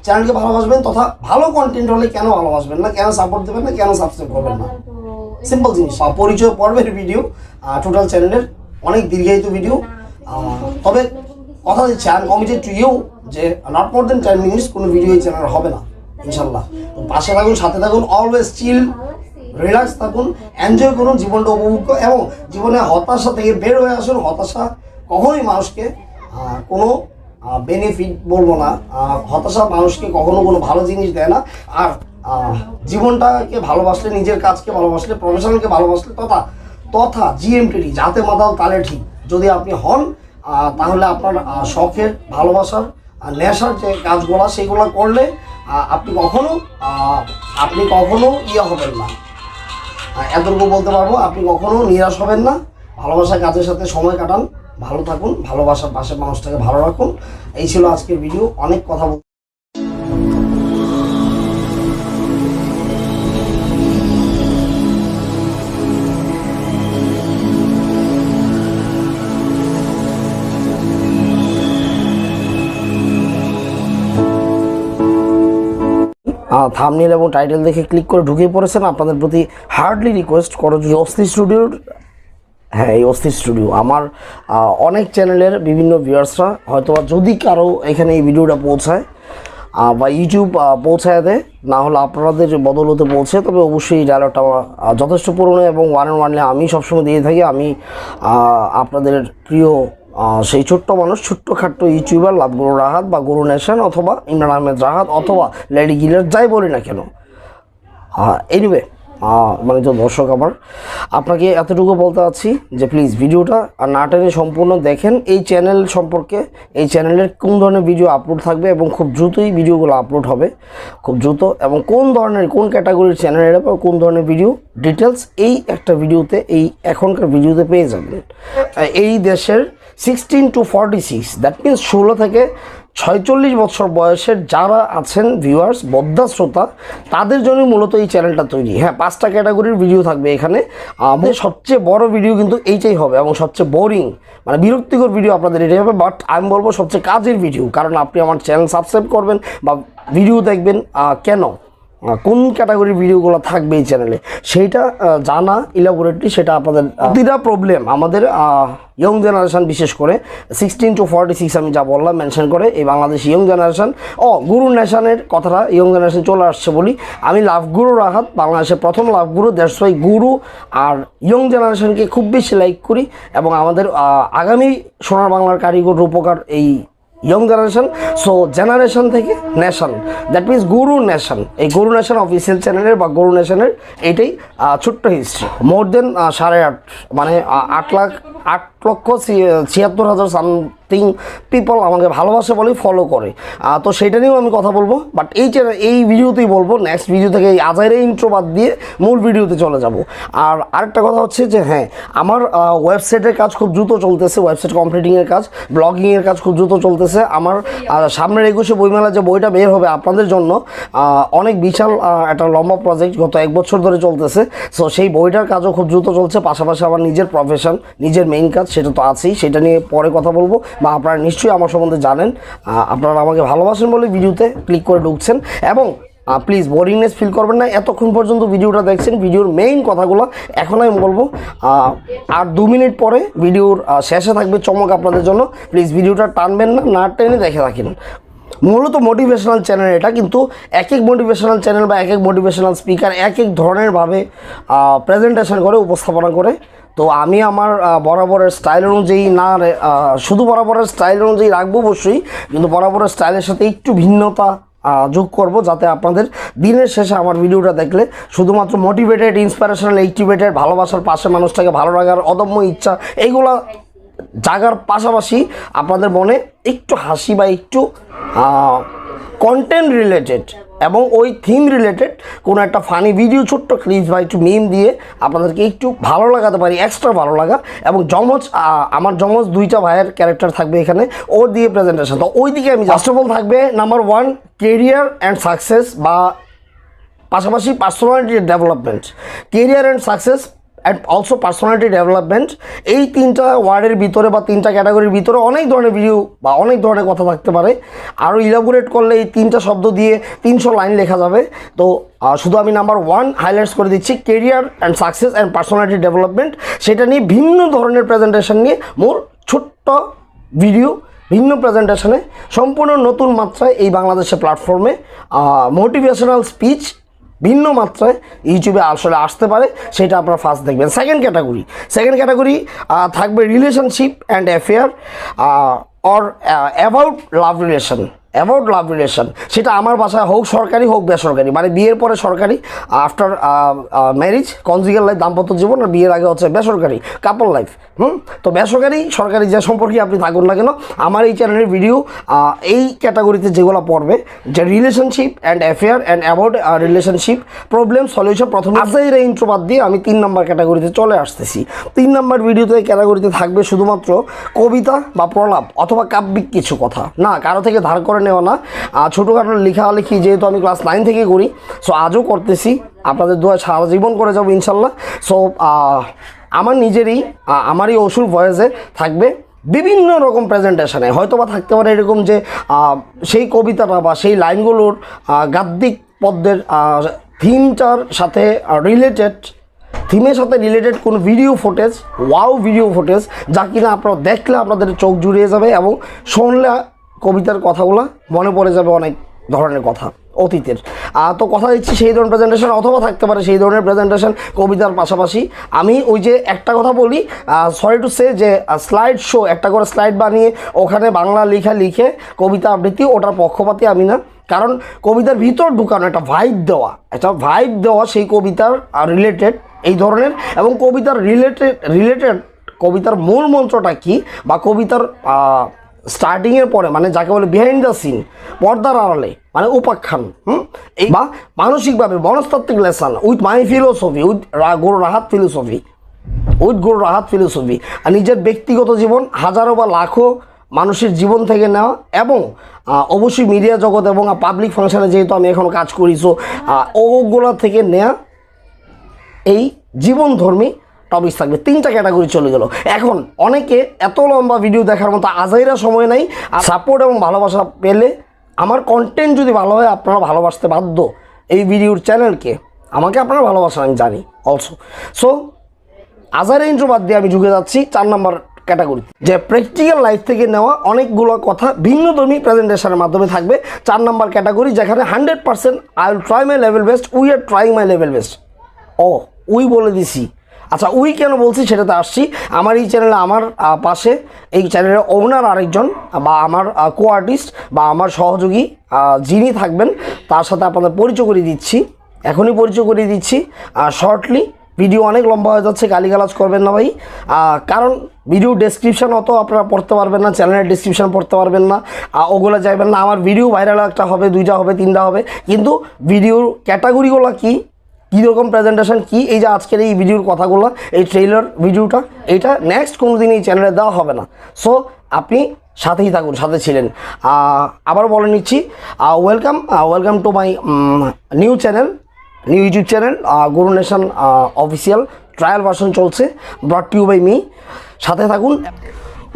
চ্যানেলকে ভালোবাসবেন, তথা ভালো কন্টেন্ট হলে কেন ভালোবাসবেন না, কেন সাপোর্ট দেবেন না, কেন সাবস্ক্রাইব করবেন না। সিম্পল জিনিস। পরিচয় পর্বের ভিডিও টোটাল চ্যানেলের অনেক দীর্ঘায়িত ভিডিও, তবে কথা দিচ্ছি I am committed to you যে নট মোর দেন 10 মিনিটস কোনো ভিডিও এই চ্যানেল হবে না ইনশাল্লাহ। তো পাশে থাকুন, সাথে থাকুন, অলওয়েজ চিল, রিল্যাক্স থাকুন, এনজয় করুন, জীবনটা উপভোগ করুন এবং জীবনে হতাশা থেকে বের হয়ে আসুন। হতাশা কখনোই মানুষকে কোনো বেনিফিট বলবো না, হতাশা মানুষকে কখনো কোনো ভালো জিনিস দেয় না। আর জীবনটাকে ভালোবাসলে, নিজের কাজকে ভালোবাসলে, প্রফেশনালকে ভালোবাসলে, তথা জিএমটিডি যাতে মাতাল তালে ঠিক যদি আপনি হন, তাহলে আপনার শখের, ভালোবাসার, নেশার যে কাজগুলো সেইগুলো করলে আপনি কখনো হবেন না। এতটুকু বলতে পারবো, আপনি কখনো নিরাশ হবেন না। ভালোবাসার কাজের সাথে সময় কাটান, ভালো থাকুন, ভালোবাসার পাশে মানুষটাকে ভালো রাখুন। এই ছিল আজকের ভিডিও। অনেক কথা থাম্বনেল এবং টাইটেল দেখে ক্লিক করে ঢুকে পড়েছেন। আপনাদের প্রতি হার্ডলি রিকোয়েস্ট করো, যদি অস্থির স্টুডিওর, হ্যাঁ এই অস্থির স্টুডিও আমার অনেক চ্যানেলের বিভিন্ন ভিউয়ার্সরা হয়তো যদি কারো এখানে এই ভিডিওটা পৌঁছায় বা ইউটিউব পৌঁছায় দেয়, না হলে আপনাদের বদলতে পৌঁছে, তবে অবশ্যই ডায়লগটা যথেষ্ট পুরনো এবং ওয়ানলি আমি সবসময় দিয়ে থাকি। আমি আপনাদের প্রিয় সেই ছোট্ট মানুষ, ছোট্টখাট্ট ইউটিউবার লাভগুরু রাহাত বা গুরু নেশন অথবা ইমরান আহমেদ রাহাত অথবা লেডি গিলার, যাই বলি না কেন। এনিওয়ে মানে তো দর্শক, আপনাকে এতটুকু বলতে চাচ্ছি যে প্লিজ ভিডিওটা না টেনে সম্পূর্ণ দেখেন। এই চ্যানেল সম্পর্কে, এই চ্যানেলের কোন ধরনের ভিডিও আপলোড থাকবে এবং খুব দ্রুতই ভিডিওগুলো আপলোড হবে, খুব দ্রুত, এবং কোন ক্যাটাগরির চ্যানেল এটা বা কোন ধরনের ভিডিও ডিটেলস এই একটা ভিডিওতে, এই এখনকার ভিডিওতে পেয়ে যাবেন। এই দেশের 16 to 46, দ্যাট মিনস 16 থেকে 46 বছর বয়সের যারা আছেন ভিউয়ার্স, বদ্ধা শ্রোতা, তাদের জন্য মূলত এই চ্যানেলটা তৈরি। হ্যাঁ, 5টা ক্যাটাগরির ভিডিও থাকবে এখানে। আমাদের সবচেয়ে বড় ভিডিও কিন্তু এইটাই হবে এবং সবচেয়ে বোরিং, মানে বিরক্তিকর ভিডিও আপনাদের এটাই হবে। বাট আমি বলবো সবচেয়ে কাজের ভিডিও, কারণ আপনি আমার চ্যানেল সাবস্ক্রাইব করবেন বা ভিডিও দেখবেন। কেন, কোন ক্যাটাগরির ভিডিওগুলো থাকবে এই চ্যানেলে সেইটা জানা ইলাবোরেটলি, সেটা আপনাদের প্রতিটা প্রবলেম আমাদের ইয়ং জেনারেশন, বিশেষ করে 16 to 46 আমি যা বললাম মেনশন করে এই বাংলাদেশ ইয়ং জেনারেশন। গুরু নেশনের কথাটা ইয়ং জেনারেশন চলে আসছে বলি, আমি লাভগুরু রাহাত, বাংলাদেশের প্রথম লাভগুরু, that's why Guru R young জেনারেশনকে খুব বেশি লাইক করি এবং আমাদের আগামী সোনার বাংলার কারিগর রূপকার এই ইয়ং জেনারেশন। সো জেনারেশন থেকে nation, that means Guru nation. এই গুরু নেশন অফিসিয়াল চ্যানেলের বা গুরু নেশনের এইটাই ছোট্ট হিস্ট্রি। মোর দেন 8.5 মানে 8,76,000 সামথিং পিপল আমাকে ভালোবাসে বলেই ফলো করে। তো সেইটা নিয়েও আমি কথা বলবো, বাট এই ভিডিওতেই বলবো। নেক্সট ভিডিও থেকে এই আজাইরে ইন্ট্রো বাদ দিয়ে মূল ভিডিওতে চলে যাব। আর আরেকটা কথা হচ্ছে যে হ্যাঁ, আমার ওয়েবসাইটের কাজ খুব দ্রুত চলতেছে, ওয়েবসাইট কমপ্লিটিংয়ের কাজ, ব্লগিংয়ের কাজ খুব দ্রুত চলতেছে। আমার সামনের 21শে বইমেলা যে বইটা বের হবে আপনাদের জন্য, অনেক বিশাল একটা লম্বা প্রজেক্ট, গত 1 বছর ধরে চলতেছে। সো সেই বইটার কাজও খুব দ্রুত চলছে। পাশাপাশি আমার নিজের প্রফেশন, নিজের মেইন কাজ, সেটা তো আছেই, সেটা নিয়ে পরে কথা বলবো। বা আপনারা নিশ্চয়ই আমার সম্বন্ধে জানেন, আপনারা আমাকে ভালোবাসেন বলে ভিডিওতে ক্লিক করে ঢুকছেন। এবং প্লিজ বোরিংনেস ফিল করবেন না। এতক্ষণ পর্যন্ত ভিডিওটা দেখছেন, ভিডিওর মেইন কথাগুলো এখন আমি বলবো। আর 2 মিনিট পরে ভিডিওর শেষে থাকবে চমক আপনাদের জন্য। প্লিজ ভিডিওটা টানবেন না, না টেনে দেখে রাখেন। মূলত মোটিভেশনাল চ্যানেল এটা, কিন্তু এক মোটিভেশনাল চ্যানেল বা এক মোটিভেশনাল স্পিকার এক ধরনের ভাবে প্রেজেন্টেশন করে, উপস্থাপনা করে। তো আমি আমার বরাবরের স্টাইল অনুযায়ী না, শুধু বরাবরের স্টাইল অনুযায়ী রাখবো অবশ্যই, কিন্তু বরাবরের স্টাইলের সাথে একটু ভিন্নতা যোগ করব, যাতে আপনাদের দিনের শেষে আমার ভিডিওটা দেখলে শুধুমাত্র মোটিভেটেড, ইন্সপিরেশনাল, অ্যাক্টিভেটেড, ভালোবাসার পাশে মানুষটাকে ভালো লাগার অদম্য ইচ্ছা, এইগুলা জাগার পাশাপাশি আপনাদের মনে একটু হাসি বা একটু কন্টেন্ট রিলেটেড এবং ওই থিম রিলেটেড কোনো একটা ফানি ভিডিও, ছোট্ট ক্লিপস বা একটু মিম দিয়ে আপনাদেরকে একটু ভালো লাগাতে পারি, এক্সট্রা ভালো লাগা। এবং আমার যমজ 2টা ভাইয়ের ক্যারেক্টার থাকবে এখানে, ওর দিয়ে প্রেজেন্টেশন। তো ওই দিকে আমি ফার্স্ট অফ অল থাকবে নাম্বার 1 কেরিয়ার অ্যান্ড সাকসেস, বা পাশাপাশি personality development. Career and success and also personality development. এই 3টা ওয়ার্ডের ভিতরে বা 3টা ক্যাটাগরির ভিতরে অনেক ধরনের ভিডিও বা অনেক ধরনের কথা থাকতে পারে। আরও ইলাবোরেট করলে এই 3টা শব্দ দিয়ে 300 লাইন লেখা যাবে। তো শুধু আমি নাম্বার 1 হাইলাইটস করে দিচ্ছি, career and success and personality development. সেটা নিয়ে ভিন্ন ধরনের প্রেজেন্টেশন নিয়ে মোর ছোট্ট ভিডিও, ভিন্ন প্রেজেন্টেশনে সম্পূর্ণ নতুন মাত্রায় এই বাংলাদেশের প্ল্যাটফর্মে মোটিভেশনাল স্পিচ ভিন্ন মাত্রায় ইউটিউবে আসলে আসতে পারে, সেটা আপনারা ফার্স্ট দেখবেন। সেকেন্ড ক্যাটাগরি থাকবে relationship and affair or about love relation. সেটা আমার বাসায় হোক সরকারি হোক বেসরকারি, মানে বিয়ের পরে সরকারি, আফটার ম্যারিজ কনজুগাল লাইফ দাম্পত্য জীবন, আর বিয়ের আগে হচ্ছে বেসরকারি কাপল লাইফ। তো বেসরকারি সরকারি যে সম্পর্কে আপনি থাকুন না কেন, আমার এই চ্যানেলের ভিডিও এই ক্যাটাগরিতে যেগুলো পড়বে, যে relationship and affair and about relationship problem solution, প্রথমে আজকের এই ইন্ট্রো বাদ দিয়ে আমি 3 নম্বর ক্যাটাগরিতে চলে আসতেছি। 3 নম্বর ভিডিওতে ক্যাটাগরিতে থাকবে শুধুমাত্র কবিতা বা প্রলাপ অথবা কাব্যিক কিছু কথা, না কারো থেকে ধার করে নেওয়া না, ছোটোখাটো লেখালেখি যেহেতু আমি ক্লাস 9 থেকে করি, সো আজও করতেছি, আপনাদের দোয়া সারা জীবন করে যাবো ইনশাল্লাহ। সো আমার নিজেরই আমারই অসুর ভয়েসে থাকবে বিভিন্ন রকম প্রেজেন্টেশনে, হয়তো বা থাকতে পারে এরকম যে সেই কবিতাটা বা সেই লাইনগুলোর গাদ্যিক পদ্যের থিমের সাথে রিলেটেড কোনো ভিডিও ফুটেজ যা কিনা আপনারা দেখলে আপনাদের চোখ জুড়িয়ে যাবে এবং শুনলে কবিতার কথাগুলো মনে পড়ে যাবে অনেক ধরনের কথা অতীতের। তো কথা দিচ্ছি সেই ধরনের প্রেজেন্টেশন, অথবা থাকতে পারে সেই ধরনের প্রেজেন্টেশন কবিতার পাশাপাশি। আমি ওই যে একটা কথা বলি, সরি টু সে, যে স্লাইড শো একটা করে স্লাইড বানিয়ে ওখানে বাংলা লিখে কবিতা আবৃত্তি, ওটার পক্ষপাতী আমি না। কারণ কবিতার ভিতর ঢুকানো একটা ভাইব দেওয়া সেই কবিতার রিলেটেড এই ধরনের, এবং কবিতার রিলেটেড কবিতার মূল মন্ত্রটা কী বা কবিতার স্টার্টিংয়ের পরে, মানে যাকে বলে বিহাইন্ড দ্য সিন, পর্দার আড়ালে, মানে উপাখ্যান, এই বা মানসিকভাবে মনস্তাত্ত্বিক lesson with my philosophy, with Guru Rahat philosophy, আর নিজের ব্যক্তিগত জীবন হাজারো বা লাখো মানুষের জীবন থেকে নেওয়া, এবং অবশ্যই মিডিয়া জগৎ এবং পাবলিক ফাংশনে যেহেতু আমি এখন কাজ করি, সো ওগুলো থেকে নেওয়া এই জীবনধর্মী টপিক থাকবে। 3টা ক্যাটাগরি চলে গেল। এখন অনেকে এত লম্বা ভিডিও দেখার মতো আজাইরা সময় নাই, আর সাপোর্ট এবং ভালোবাসা পেলে আমার কন্টেন্ট যদি ভালো হয় আপনারা ভালোবাসতে বাধ্য এই ভিডিওর চ্যানেলকে, আমাকে আপনারা ভালোবাসেন আমি জানি অলসো। সো আজাইরা ইন্ট্রো বাদ দিয়ে আমি ঢুকে যাচ্ছি 4 নম্বর ক্যাটাগরি, যে প্র্যাকটিক্যাল লাইফ থেকে নেওয়া অনেকগুলো কথা ভিন্নধর্মী প্রেজেন্টেশনের মাধ্যমে থাকবে। 4 নম্বর ক্যাটাগরি, যেখানে 100% I will try my level best, we are trying my level best. We বলে দিছি, আচ্ছা উই কেন বলছি সেটাতে আসছি। আমার এই চ্যানেলে আমার পাশে এই চ্যানেলের ওনার আরেকজন বা আমার কো আর্টিস্ট বা আমার সহযোগী যিনি থাকবেন, তার সাথে আপনাদের পরিচয় করিয়ে দিচ্ছি শর্টলি। ভিডিও অনেক লম্বা হয়ে যাচ্ছে, গালিগালাজ করবেন না ভাই, কারণ ভিডিও ডেসক্রিপশান অত আপনারা পড়তে পারবেন না, চ্যানেলের ডেসক্রিপশান পড়তে পারবেন না, ওগুলো যাইবেন না। আমার ভিডিও ভাইরাল একটা হবে, 2টা হবে, 3টা হবে, কিন্তু ভিডিওর ক্যাটাগরিগুলো কীরকম প্রেজেন্টেশন কী, এই যে আজকের এই ভিডিওর কথাগুলো, এই ট্রেইলার ভিডিওটা, এইটা নেক্সট কোনো দিন এই চ্যানেলে দেওয়া হবে না। সো আপনি সাথেই থাকুন, সাথে ছিলেন। আবার বলে নিচ্ছি, welcome to my new YouTube channel Guru nation official, trial version চলছে, brought to you by me, সাথে থাকুন।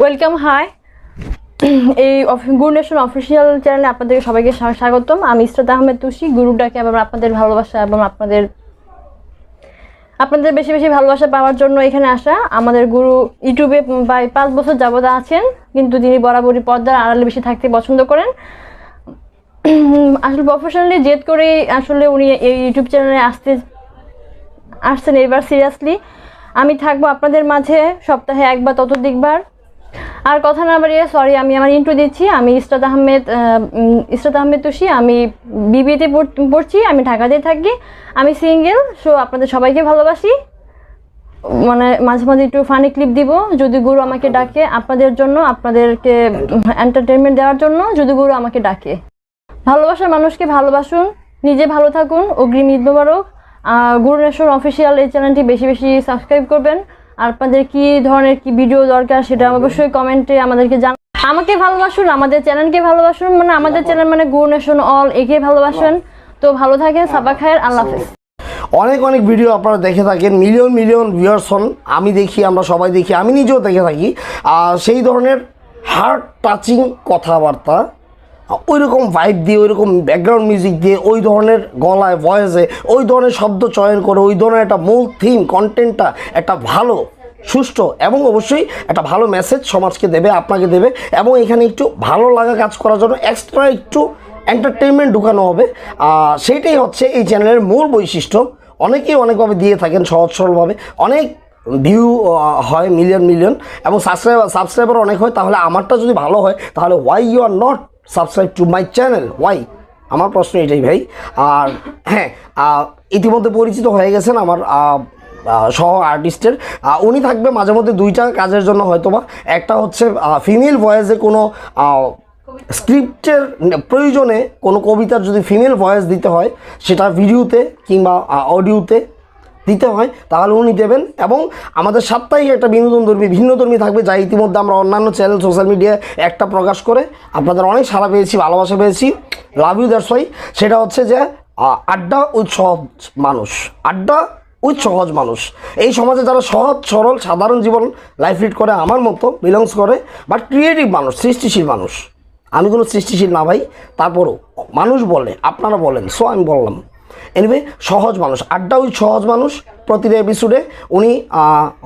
ওয়েলকাম, হাই, এই গুরু নেশন অফিসিয়াল চ্যানেলে আপনাদেরকে সবাইকে স্বাগতম। আমি ইসরাত আহমেদ তুষি, গুরু ডাকে এবং আপনাদের ভালোবাসা এবং আপনাদের বেশি বেশি ভালোবাসা পাওয়ার জন্য এখানে আসা। আমাদের গুরু ইউটিউবে প্রায় 5 বছর যাবত আছেন, কিন্তু তিনি বরাবরই পর্দার আড়ালে বেশি থাকতে পছন্দ করেন। আসলে প্রফেশনালি জেদ করে আসলে উনি এই ইউটিউব চ্যানেলে আসছেন এবার সিরিয়াসলি। আমি থাকবো আপনাদের মাঝে সপ্তাহে 1 বা ততোধিকবার। আর কথা না বাড়িয়ে সরি, আমি আমার ইন্ট্রো দিচ্ছি। আমি ইসরাত আহমেদ তুষি, আমি বিবিতে পড়ছি, আমি ঢাকাতেই থাকি, আমি সিঙ্গেল। সো আপনাদের সবাইকে ভালোবাসি, মানে মাঝে মাঝে একটু ফানি ক্লিপ দিব যদি গুরু আমাকে ডাকে, আপনাদের জন্য, আপনাদেরকে এন্টারটেনমেন্ট দেওয়ার জন্য যদি গুরু আমাকে ডাকে। ভালোবাসার মানুষকে ভালোবাসুন, নিজে ভালো থাকুন, অগ্রিম ঈদ মোবারক। গুরু নেশন অফিসিয়াল এই চ্যানেলটি বেশি বেশি সাবস্ক্রাইব করবেন। আর আপনাদের কী ধরনের কি ভিডিও দরকার সেটা অবশ্যই কমেন্টে আমাদেরকে জানান। আমাকে ভালোবাসুন, আমাদের চ্যানেলকে ভালোবাসুন, মানে আমাদের চ্যানেল মানে গুরু নেশন অল, একে ভালোবাসেন। তো ভালো থাকেন, সাবা খায়ের, আল্লাহ হাফেজ। অনেক অনেক ভিডিও আপনারা দেখে থাকেন, মিলিয়ন মিলিয়ন ভিউয়ার্স হন, আমি দেখি, আমরা সবাই দেখি, আমি নিজেও দেখে থাকি। সেই ধরনের হার্ট টাচিং কথাবার্তা, ওই রকম ভাইব দিয়ে, ওই রকম ব্যাকগ্রাউন্ড মিউজিক দিয়ে, ওই ধরনের গলায় ভয়েসে ওই ধরনের শব্দ চয়ন করে, ওই ধরনের একটা মূল থিম কন্টেন্টটা একটা ভালো সুষ্ঠু এবং অবশ্যই একটা ভালো মেসেজ সমাজকে দেবে, আপনাকে দেবে, এবং এখানে একটু ভালো লাগা কাজ করার জন্য এক্সট্রা একটু এন্টারটেনমেন্ট ঢুকানো হবে। সেইটাই হচ্ছে এই চ্যানেলের মূল বৈশিষ্ট্য। অনেকেই অনেকভাবে দিয়ে থাকেন, সহজ সরলভাবে, অনেক ভিউ হয় মিলিয়ন মিলিয়ন, এবং সাবস্ক্রাইবার অনেক হয়। তাহলে আমারটা যদি ভালো হয় তাহলে why you are not subscribe to my channel, why? আমার প্রশ্ন এটাই ভাই। আর হ্যাঁ, ইতিমধ্যে পরিচিত হয়ে গেছেন আমার সহ আর্টিস্টের। উনি থাকবে মাঝে মধ্যে দুইটা কাজের জন্য হয়তোবা। একটা হচ্ছে ফিমেল ভয়েসে কোনো স্ক্রিপ্টের প্রয়োজনে কোনো কবিতার যদি ফিমেল ভয়েস দিতে হয়, সেটা ভিডিওতে কিংবা অডিওতে দিতে হয়, তাহলে উনি দেবেন। এবং আমাদের সাপ্তাহিক একটা ভিন্নধর্মী থাকবে, যা ইতিমধ্যে আমরা অন্যান্য চ্যানেল সোশ্যাল মিডিয়ায় একটা প্রকাশ করে আপনাদের অনেক সাড়া পেয়েছি, ভালোবাসা পেয়েছি, লাভ ইউ দ্যাটস ওয়াই। সেটা হচ্ছে যে আড্ডা উইথ সহজ মানুষ, আড্ডা উইথ সহজ মানুষ। এই সমাজে যারা সহজ সরল সাধারণ জীবন লাইফ লিড করে, আমার মতো বিলংস করে, বাট ক্রিয়েটিভ মানুষ, সৃষ্টিশীল মানুষ। আমি কোনো সৃষ্টিশীল না ভাই, তারপরও মানুষ বলে, আপনারা বলেন, সো আমি বললাম। এনিওয়ে, সহজ মানুষ, আড্ডা উইথ সহজ মানুষ। প্রতিটা এপিসোডে উনি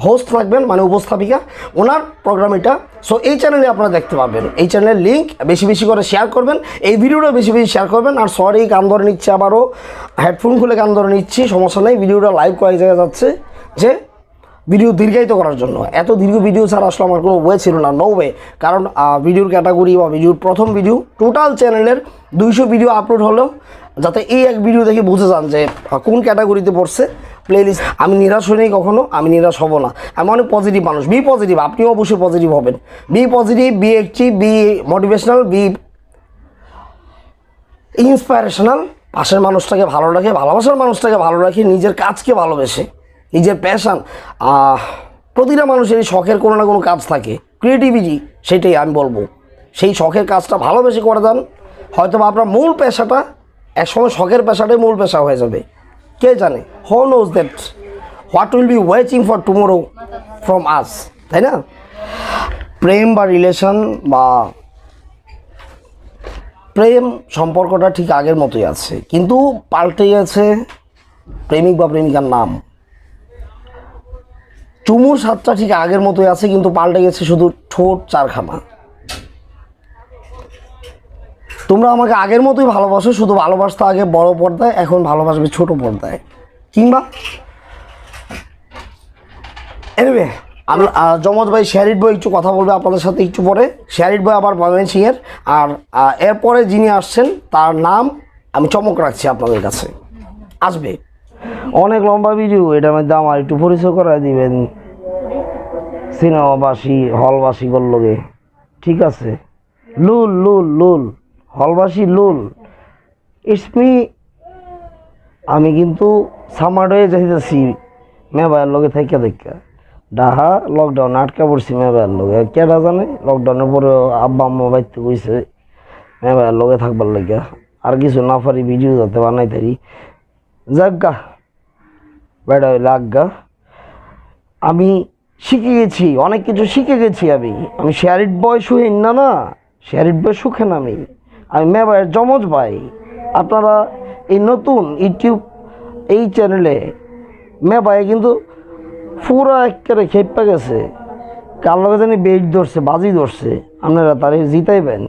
হোস্ট থাকবেন, মানে উপস্থাপিকা, ওনার প্রোগ্রাম এটা। সো এই চ্যানেলে আপনারা দেখতে পাবেন। এই চ্যানেলের লিঙ্ক বেশি বেশি করে শেয়ার করবেন, এই ভিডিওটা বেশি বেশি শেয়ার করবেন। আর সরি, কান ধরে নিচ্ছি, আবারও হেডফোন খুলে কান ধরে নিচ্ছি, সমস্যা নেই। ভিডিওটা লাইভ কয়েক জায়গায় যাচ্ছে যে ভিডিও দীর্ঘায়িত করার জন্য। এত দীর্ঘ ভিডিও ছাড়া আসলে আমার কোনো ওয়ে ছিল না, নো ওয়ে। কারণ ভিডিওর ক্যাটাগরি বা ভিডিওর প্রথম ভিডিও, টোটাল চ্যানেলের 200 ভিডিও আপলোড হলো, যাতে এই এক ভিডিও দেখে বুঝে যান যে কোন ক্যাটাগরিতে পড়ছে প্লেলিস্ট। আমি নিরাশ হইনি কখনো, আমি নিরাশ হব না। আমি অনেক পজিটিভ মানুষ। বি পজিটিভ, আপনিও অবশ্যই পজিটিভ হবেন। Be positive, be active, be motivational, be inspirational. পাশের মানুষটাকে ভালো রাখে, ভালোবাসার মানুষটাকে ভালো রাখে, নিজের কাজকে ভালোবেসে, নিজের প্যাশান। প্রতিটা মানুষেরই শখের কোনো না কোনো কাজ থাকে, ক্রিয়েটিভিটি, সেটাই আমি বলবো। সেই শখের কাজটা ভালোবেসে করে দেন, হয়তো বা আপনার মূল পেশাটা একসময় শখের পেশাটাই মূল পেশা হয়ে যাবে, কে জানে। Who knows that what will be waiting for tomorrow from আস, তাই না? প্রেম বা রিলেশন বা প্রেম সম্পর্কটা ঠিক আগের মতোই আছে, কিন্তু পাল্টে গেছে প্রেমিক বা প্রেমিকার নাম। চুমুর স্বাদটা ঠিক আগের মতোই আছে, কিন্তু পাল্টে গেছে শুধু ঠোঁট চারখানা। তোমরা আমাকে আগের মতোই ভালোবাসো, শুধু ভালোবাসতো আগে বড় পর্দায়, এখন ভালোবাসবে ছোট পর্দায়। কিংবা এনিওয়ে, আমি জমজ ভাই শেয়ারিট বই একটু কথা বলবে আপনাদের সাথে একটু পরে। শেয়ারিট বই আবার ময়মনসিংহের। আর এরপরে যিনি আসছেন তার নাম আমি চমক রাখছি আপনাদের কাছে, আসবে। অনেক লম্বা ভিডিও, এটার মধ্যে আমার একটু পরিচয় করায় দিবেন সিনেমাবাসী হলবাসী করলগে, ঠিক আছে? লুল লুল লুল হলবাসী লুল, ইটস মি। আমি কিন্তু সামার হয়ে যাইতেছি মেবাইয়ের লগে থেকে দেখা ডাহা লকডাউনে আটকা পড়ছি মেবাইয়ের লগে। কেটা জানে লকডাউনের পরে আব্বা আম্মা বাড়িতে কইছে মেবাইয়ের লগে থাকবার লাগিয়া, আর কিছু না পারি ভিডিও যাতে বানাই তারি। যাজ্ঞা বেড়া হইলে আজ্ঞা। আমি শিখে গেছি, অনেক কিছু শিখে গেছি। আমি শেয়ারিট বয় সুখেন না, শেয়ারিট বয় সুখেন। আমি মেবাইয়ের জমজ ভাই। আপনারা এই নতুন ইউটিউব এই চ্যানেলে মেবাই কিন্তু পুরো একেবারে খেপে গেছে, কার লগে জানি বেট ধরছে, বাজি ধরছে। আপনারা তারে জিতাইবেন,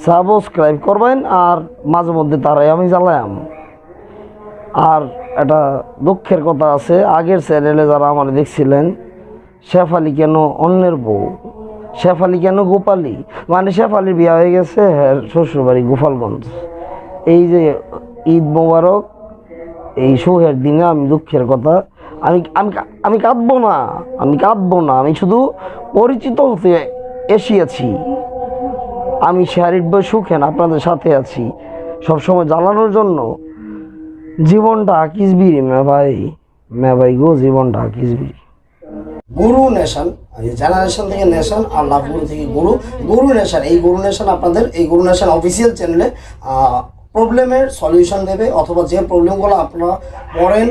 সাবস্ক্রাইব করবেন, আর মাঝে মধ্যে তারাই আমি জ্বালায়াম। আর একটা দুঃখের কথা আছে, আগের চ্যানেলে যারা আমার দেখছিলেন, শেফালি কেন অন্যের বউ, শেফালি কেন গোপালী, মানে শেফালির বিয়ে হয়ে গেছে শ্বশুরবাড়ি গোপালগঞ্জ। এই যে ঈদ মোবারক, এই শোহের দিনে আমি দুঃখের কথা, আমি কাঁদবো না, আমি শুধু পরিচিত হতে এসেছি। আমি শেয়ারিট বই সুখেন আপনাদের সাথে আছি সবসময় জ্বালানোর জন্য। জীবনটা আকিসবিরি মেভাই গো, জীবনটা আকিসবিরি। গুরু নেশন, জেনারেশন থেকে নেশন, আর লাভ গুরু থেকে গুরু, গুরু নেশন। এই গুরু নেশন আপনাদের, এই গুরু নেশন অফিসিয়াল চ্যানেলে প্রবলেমের সলিউশন দেবে, অথবা যে প্রবলেমগুলো আপনারা পড়েন,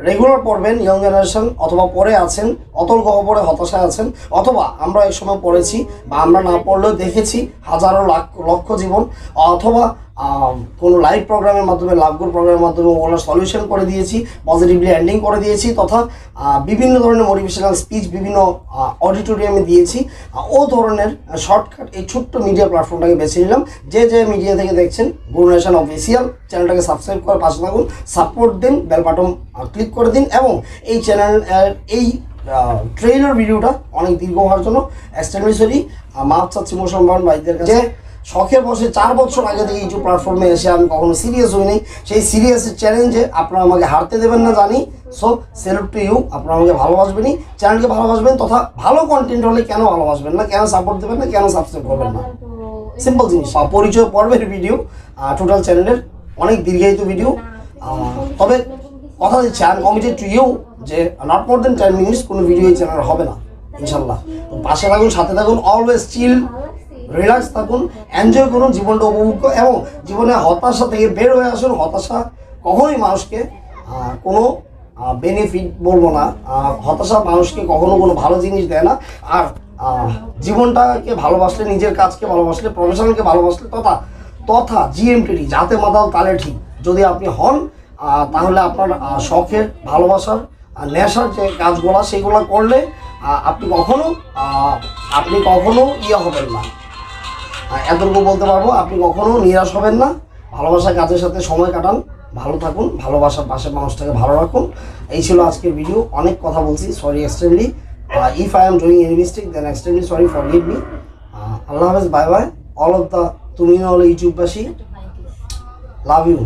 রেগুলার পড়বেন, ইয়ং জেনারেশন, অথবা পড়ে আছেন অতল গহ্বরে হতাশায় আছেন, অথবা আমরা এই সময় পড়েছি বা আমরা না পড়লেও দেখেছি হাজারো লক্ষ জীবন, অথবা কোনো লাইভ প্রোগ্রামের মাধ্যমে, লাভগুর প্রোগ্রামের মাধ্যমে ওগুলো সলিউশন করে দিয়েছি, পজিটিভলি এন্ডিং করে দিয়েছি, তথা বিভিন্ন ধরনের মোটিভেশনাল স্পিচ বিভিন্ন অডিটোরিয়ামে দিয়েছি। ও ধরনের শর্টকাট এই ছোট্ট মিডিয়া প্ল্যাটফর্মটাকে বেছে নিলাম। যে মিডিয়া থেকে দেখছেন, গুরু নেশন অফিসিয়াল চ্যানেলটাকে সাবস্ক্রাইব করে পাশে থাকুন, সাপোর্ট দিন, বেল বাটন ক্লিক করে দিন, এবং এই চ্যানেল এই ট্রেইলার ভিডিওটা অনেক দীর্ঘ হওয়ার জন্য এক্সটেন্ড সরি মাফ চাচ্ছি মুসলমান ভাইদের কাছে। শখের বসে 4 বছর আগে থেকে ইউটিউব প্ল্যাটফর্মে এসে আমি কখনো সিরিয়াস হইনি। সেই সিরিয়াসের চ্যালেঞ্জে আপনারা আমাকে হারতে দেবেন না জানি। সো সেলুট টু ইউ, আপনারা আমাকে ভালোবাসবেনই, চ্যানেলকে ভালোবাসবেন, তথা ভালো কন্টেন্ট হলে কেন ভালোবাসবেন না, কেন সাপোর্ট দেবেন না, কেন সাবস্ক্রাইব করবেন না, সিম্পল জিনিস। পরিচয় পর্বের ভিডিও, টোটাল চ্যানেলের অনেক দীর্ঘায়িত ভিডিও। তবে কথা দিচ্ছি, I am committed to you যে নট মোর দেন 10 মিনিটস কোনো ভিডিও এই চ্যানেল হবে না ইনশাল্লাহ। তো পাশে থাকুন, সাথে থাকুন, অলওয়েজ চিল, রিল্যাক্স থাকুন, এনজয় করুন, জীবনটা উপভোগ করুন, এবং জীবনে হতাশা থেকে বের হয়ে আসুন। হতাশা কখনোই মানুষকে কোনো বেনিফিট বলবো না, হতাশা মানুষকে কখনো কোনো ভালো জিনিস দেয় না। আর জীবনটাকে ভালোবাসলে, নিজের কাজকে ভালোবাসলে, প্রফেশনালকে ভালোবাসলে, তথা জিএমটিডি যাতে মাতাল তালে ঠিক যদি আপনি হন, তাহলে আপনার শখের, ভালোবাসার, নেশার যে কাজগুলো সেগুলো করলে আপনি কখনো ইয়ে হবেন না। এতটুকু বলতে পারবো, আপনি কখনো নিরাশ হবেন না। ভালোবাসার কাজের সাথে সময় কাটান, ভালো থাকুন, ভালোবাসার পাশে মানুষটাকে ভালো রাখুন। এই ছিল আজকের ভিডিও। অনেক কথা বলছি, sorry extremely. If I am doing any mistake then extremely sorry, forgive me. আল্লাহ হাফেজ, bye bye all of the তুমি অল ইউটিউববাসী, লাভ ইউ।